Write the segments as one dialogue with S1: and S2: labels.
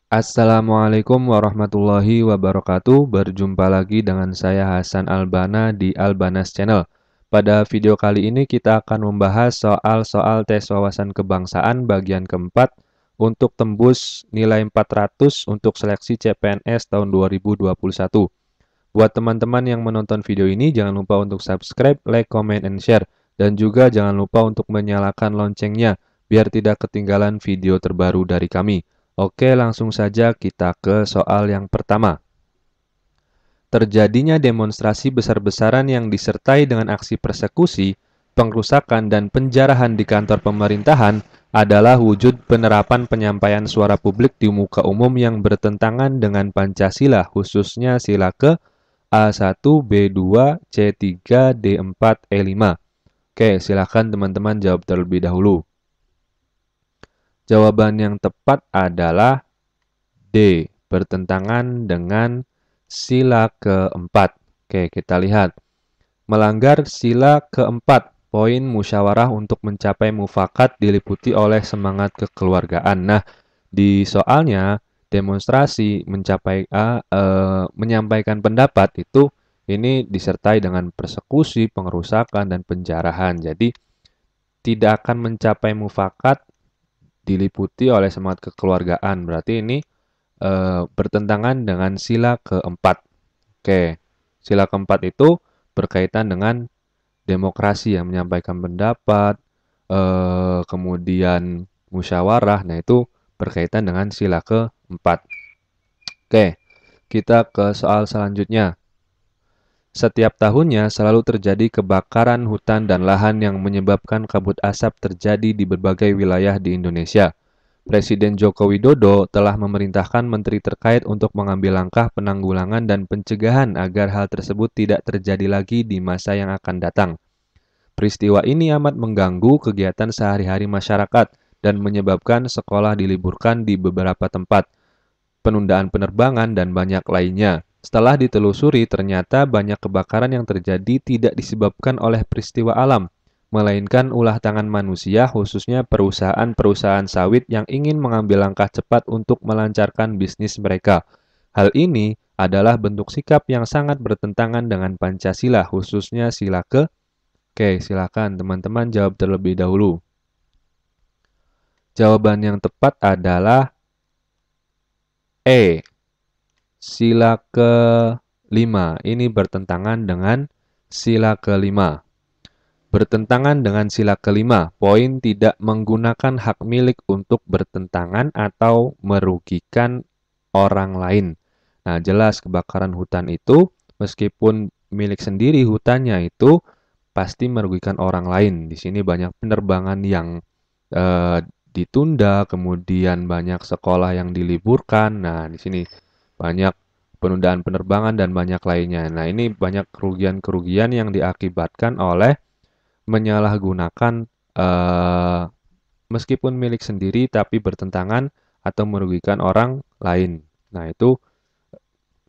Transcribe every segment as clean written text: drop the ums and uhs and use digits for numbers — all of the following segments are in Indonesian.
S1: Assalamualaikum warahmatullahi wabarakatuh. Berjumpa lagi dengan saya Hasan Albana di Albanas Channel. Pada video kali ini kita akan membahas soal-soal tes wawasan kebangsaan bagian keempat untuk tembus nilai 400 untuk seleksi CPNS tahun 2021. Buat teman-teman yang menonton video ini, jangan lupa untuk subscribe, like, comment, and share. Dan juga jangan lupa untuk menyalakan loncengnya, biar tidak ketinggalan video terbaru dari kami. Oke, langsung saja kita ke soal yang pertama. Terjadinya demonstrasi besar-besaran yang disertai dengan aksi persekusi, pengrusakan, dan penjarahan di kantor pemerintahan adalah wujud penerapan penyampaian suara publik di muka umum yang bertentangan dengan Pancasila, khususnya sila ke A1, B2, C3, D4, E5. Oke, silakan teman-teman jawab terlebih dahulu. Jawaban yang tepat adalah D, bertentangan dengan sila keempat. Oke, kita lihat. Melanggar sila keempat, poin musyawarah untuk mencapai mufakat diliputi oleh semangat kekeluargaan. Nah, di soalnya demonstrasi menyampaikan pendapat itu ini disertai dengan persekusi, pengerusakan, dan penjarahan. Jadi, tidak akan mencapai mufakat diliputi oleh semangat kekeluargaan. Berarti ini bertentangan dengan sila keempat. Oke, sila keempat itu berkaitan dengan demokrasi yang menyampaikan pendapat, kemudian musyawarah. Nah, itu berkaitan dengan sila keempat. Oke, kita ke soal selanjutnya. Setiap tahunnya selalu terjadi kebakaran hutan dan lahan yang menyebabkan kabut asap terjadi di berbagai wilayah di Indonesia. Presiden Joko Widodo telah memerintahkan menteri terkait untuk mengambil langkah penanggulangan dan pencegahan agar hal tersebut tidak terjadi lagi di masa yang akan datang. Peristiwa ini amat mengganggu kegiatan sehari-hari masyarakat dan menyebabkan sekolah diliburkan di beberapa tempat, penundaan penerbangan, dan banyak lainnya. Setelah ditelusuri, ternyata banyak kebakaran yang terjadi tidak disebabkan oleh peristiwa alam, melainkan ulah tangan manusia, khususnya perusahaan-perusahaan sawit yang ingin mengambil langkah cepat untuk melancarkan bisnis mereka. Hal ini adalah bentuk sikap yang sangat bertentangan dengan Pancasila, khususnya sila ke. Oke, silakan teman-teman jawab terlebih dahulu. Jawaban yang tepat adalah E. Sila ke-5. Ini bertentangan dengan sila ke-5. Bertentangan dengan sila ke-5, poin tidak menggunakan hak milik untuk bertentangan atau merugikan orang lain. Nah, jelas kebakaran hutan itu, meskipun milik sendiri hutannya itu, pasti merugikan orang lain. Di sini banyak penerbangan yang ditunda, kemudian banyak sekolah yang diliburkan. Nah, di sini banyak penundaan penerbangan dan banyak lainnya. Nah, ini banyak kerugian-kerugian yang diakibatkan oleh menyalahgunakan meskipun milik sendiri tapi bertentangan atau merugikan orang lain. Nah, itu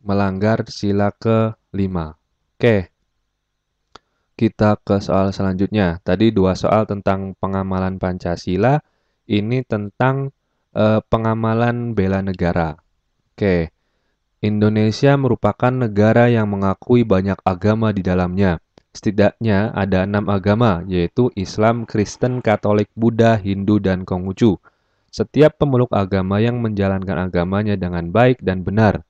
S1: melanggar sila ke-5. Oke, kita ke soal selanjutnya. Tadi dua soal tentang pengamalan Pancasila, ini tentang pengamalan bela negara. Oke, Indonesia merupakan negara yang mengakui banyak agama di dalamnya. Setidaknya ada 6 agama, yaitu Islam, Kristen, Katolik, Buddha, Hindu, dan Konghucu. Setiap pemeluk agama yang menjalankan agamanya dengan baik dan benar,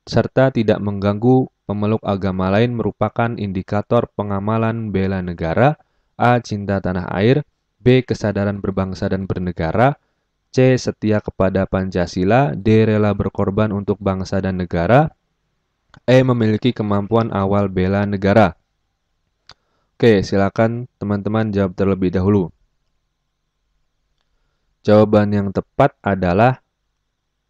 S1: serta tidak mengganggu pemeluk agama lain merupakan indikator pengamalan bela negara, A. Cinta tanah air, B. Kesadaran berbangsa dan bernegara, C. Setia kepada Pancasila, D. Rela berkorban untuk bangsa dan negara, E. Memiliki kemampuan awal bela negara. Oke, silakan teman-teman jawab terlebih dahulu. Jawaban yang tepat adalah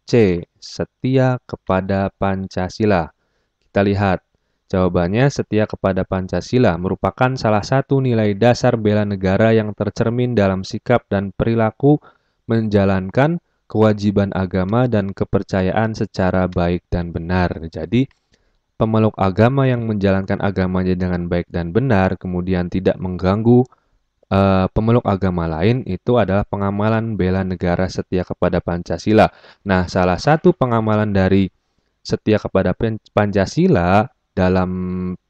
S1: C. Setia kepada Pancasila. Kita lihat, jawabannya setia kepada Pancasila merupakan salah satu nilai dasar bela negara yang tercermin dalam sikap dan perilaku menjalankan kewajiban agama dan kepercayaan secara baik dan benar. Jadi, pemeluk agama yang menjalankan agamanya dengan baik dan benar, kemudian tidak mengganggu pemeluk agama lain itu adalah pengamalan bela negara setia kepada Pancasila. Nah, salah satu pengamalan dari setia kepada Pancasila dalam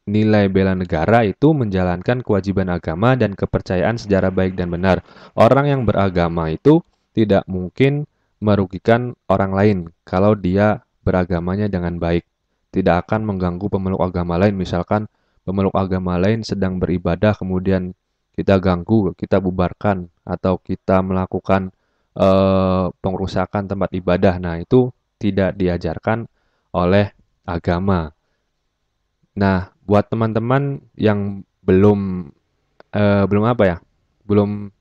S1: nilai bela negara itu menjalankan kewajiban agama dan kepercayaan secara baik dan benar. Orang yang beragama itu tidak mungkin merugikan orang lain kalau dia beragamanya dengan baik. Tidak akan mengganggu pemeluk agama lain. Misalkan pemeluk agama lain sedang beribadah, kemudian kita ganggu, kita bubarkan, atau kita melakukan pengrusakan tempat ibadah. Nah, itu tidak diajarkan oleh agama. Nah, buat teman-teman yang belum apa ya, belum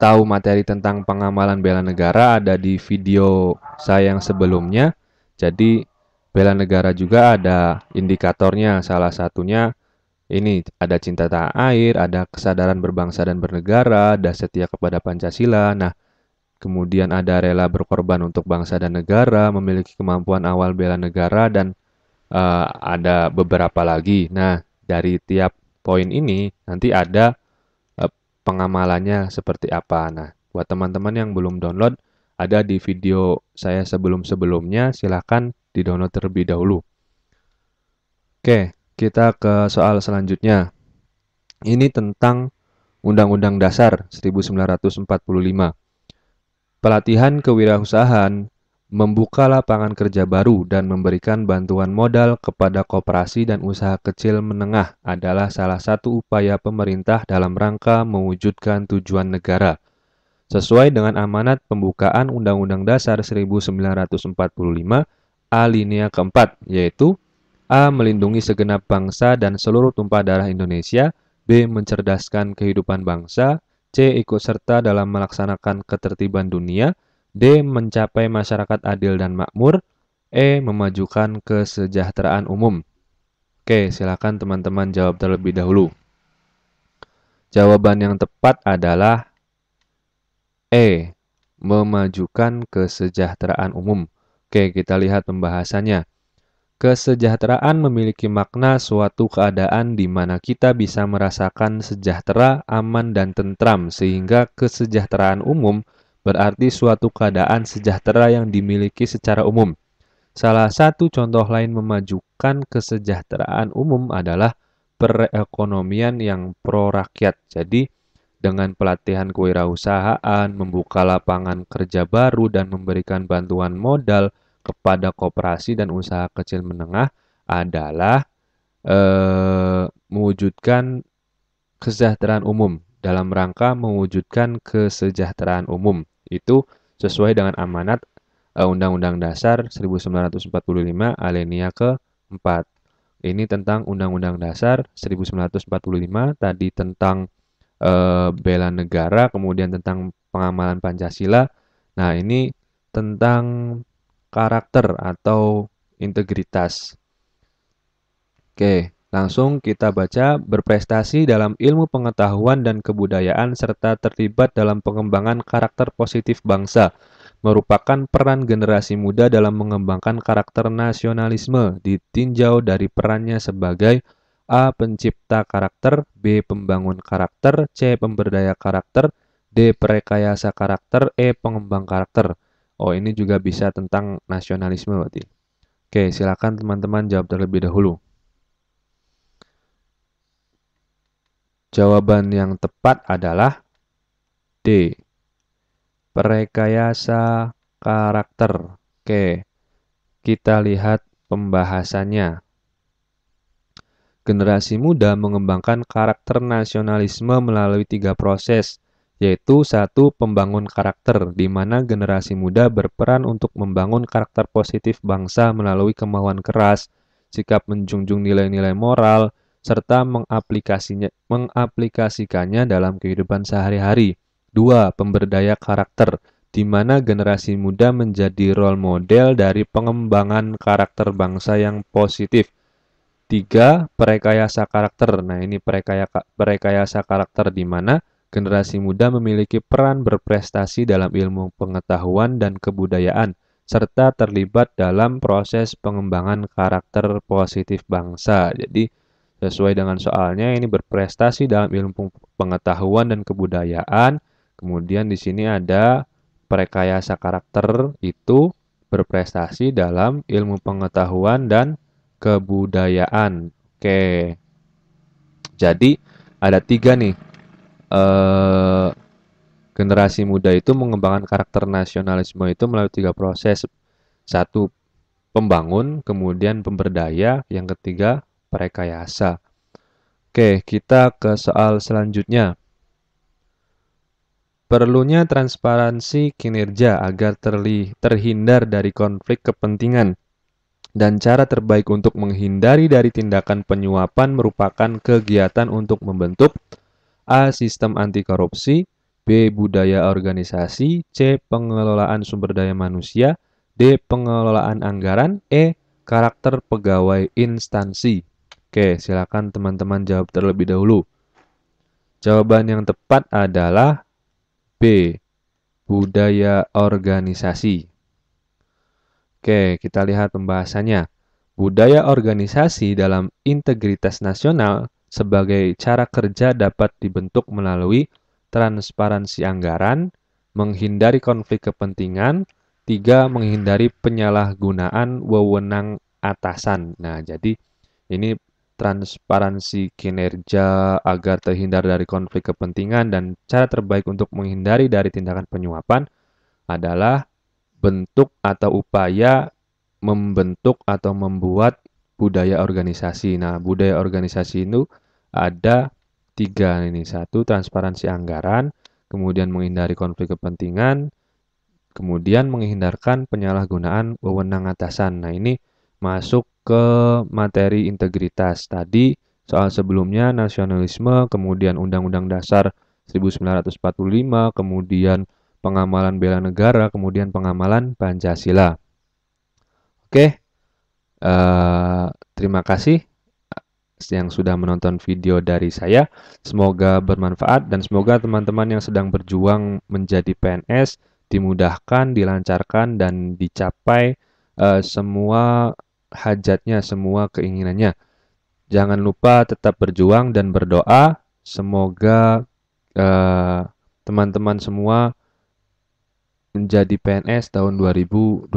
S1: tahu materi tentang pengamalan bela negara, ada di video saya yang sebelumnya. Jadi, bela negara juga ada indikatornya. Salah satunya ini ada cinta tanah air, ada kesadaran berbangsa dan bernegara, ada setia kepada Pancasila. Nah, kemudian ada rela berkorban untuk bangsa dan negara, memiliki kemampuan awal bela negara, dan ada beberapa lagi. Nah, dari tiap poin ini nanti ada pengamalannya seperti apa. Nah, buat teman-teman yang belum download, ada di video saya sebelum-sebelumnya, silahkan di-download terlebih dahulu. Oke, kita ke soal selanjutnya. Ini tentang Undang-Undang Dasar 1945. Pelatihan kewirausahaan membuka lapangan kerja baru dan memberikan bantuan modal kepada koperasi dan usaha kecil menengah adalah salah satu upaya pemerintah dalam rangka mewujudkan tujuan negara. Sesuai dengan amanat pembukaan Undang-Undang Dasar 1945, alinea keempat, yaitu A. Melindungi segenap bangsa dan seluruh tumpah darah Indonesia. B. Mencerdaskan kehidupan bangsa. C. Ikut serta dalam melaksanakan ketertiban dunia. D. Mencapai masyarakat adil dan makmur. E. Memajukan kesejahteraan umum. Oke, silakan teman-teman jawab terlebih dahulu. Jawaban yang tepat adalah E. Memajukan kesejahteraan umum. Oke, kita lihat pembahasannya. Kesejahteraan memiliki makna suatu keadaan di mana kita bisa merasakan sejahtera, aman, dan tentram, sehingga kesejahteraan umum berarti suatu keadaan sejahtera yang dimiliki secara umum. Salah satu contoh lain memajukan kesejahteraan umum adalah perekonomian yang pro-rakyat. Jadi, dengan pelatihan kewirausahaan, membuka lapangan kerja baru, dan memberikan bantuan modal kepada koperasi dan usaha kecil menengah adalah mewujudkan kesejahteraan umum dalam rangka mewujudkan kesejahteraan umum. Itu sesuai dengan amanat Undang-Undang Dasar 1945 alinea ke-4. Ini tentang Undang-Undang Dasar 1945, tadi tentang bela negara, kemudian tentang pengamalan Pancasila. Nah, ini tentang karakter atau integritas. Oke, langsung kita baca. Berprestasi dalam ilmu pengetahuan dan kebudayaan serta terlibat dalam pengembangan karakter positif bangsa merupakan peran generasi muda dalam mengembangkan karakter nasionalisme, ditinjau dari perannya sebagai A. Pencipta karakter, B. Pembangun karakter, C. Pemberdaya karakter, D. Perekayasa karakter, E. Pengembang karakter. Oh, ini juga bisa tentang nasionalisme berarti. Oke, silakan teman-teman jawab terlebih dahulu. Jawaban yang tepat adalah D. Perekayasa karakter. Oke, kita lihat pembahasannya. Generasi muda mengembangkan karakter nasionalisme melalui 3 proses, yaitu 1. Pembangun karakter, di mana generasi muda berperan untuk membangun karakter positif bangsa melalui kemauan keras, sikap menjunjung nilai-nilai moral, serta mengaplikasikannya dalam kehidupan sehari-hari. 2. Pemberdaya karakter, di mana generasi muda menjadi role model dari pengembangan karakter bangsa yang positif. 3. Perekayasa karakter. Nah, ini perekayasa karakter di mana generasi muda memiliki peran berprestasi dalam ilmu pengetahuan dan kebudayaan, serta terlibat dalam proses pengembangan karakter positif bangsa. Jadi, Sesuai dengan soalnya, ini berprestasi dalam ilmu pengetahuan dan kebudayaan. Kemudian di sini ada perekayasa karakter itu berprestasi dalam ilmu pengetahuan dan kebudayaan. Oke, jadi ada tiga nih. Generasi muda itu mengembangkan karakter nasionalisme itu melalui tiga proses. Satu, pembangun, kemudian pemberdaya, yang ketiga, perekayasa. Oke, kita ke soal selanjutnya. Perlunya transparansi kinerja agar terhindar dari konflik kepentingan. Dan cara terbaik untuk menghindari dari tindakan penyuapan merupakan kegiatan untuk membentuk A. Sistem anti korupsi, B. Budaya organisasi, C. Pengelolaan sumber daya manusia, D. Pengelolaan anggaran, E. Karakter pegawai instansi. Oke, silakan teman-teman jawab terlebih dahulu. Jawaban yang tepat adalah B. Budaya organisasi. Oke, kita lihat pembahasannya. Budaya organisasi dalam integritas nasional sebagai cara kerja dapat dibentuk melalui transparansi anggaran, menghindari konflik kepentingan, tiga, menghindari penyalahgunaan wewenang atasan. Nah, jadi ini transparansi kinerja agar terhindar dari konflik kepentingan dan cara terbaik untuk menghindari dari tindakan penyuapan adalah bentuk atau upaya membentuk atau membuat budaya organisasi. Nah, budaya organisasi itu ada tiga ini. Satu, transparansi anggaran, kemudian menghindari konflik kepentingan, kemudian menghindarkan penyalahgunaan wewenang atasan. Nah, ini masuk ke materi integritas. Tadi soal sebelumnya nasionalisme, kemudian Undang-Undang Dasar 1945, kemudian pengamalan bela negara, kemudian pengamalan Pancasila. Oke, terima kasih yang sudah menonton video dari saya. Semoga bermanfaat dan semoga teman-teman yang sedang berjuang menjadi PNS dimudahkan, dilancarkan, dan dicapai semua hajatnya, semua keinginannya. Jangan lupa tetap berjuang dan berdoa. Semoga teman-teman semua menjadi PNS tahun 2021.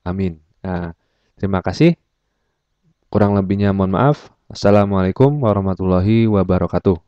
S1: Amin. Nah, terima kasih. Kurang lebihnya mohon maaf. Assalamualaikum warahmatullahi wabarakatuh.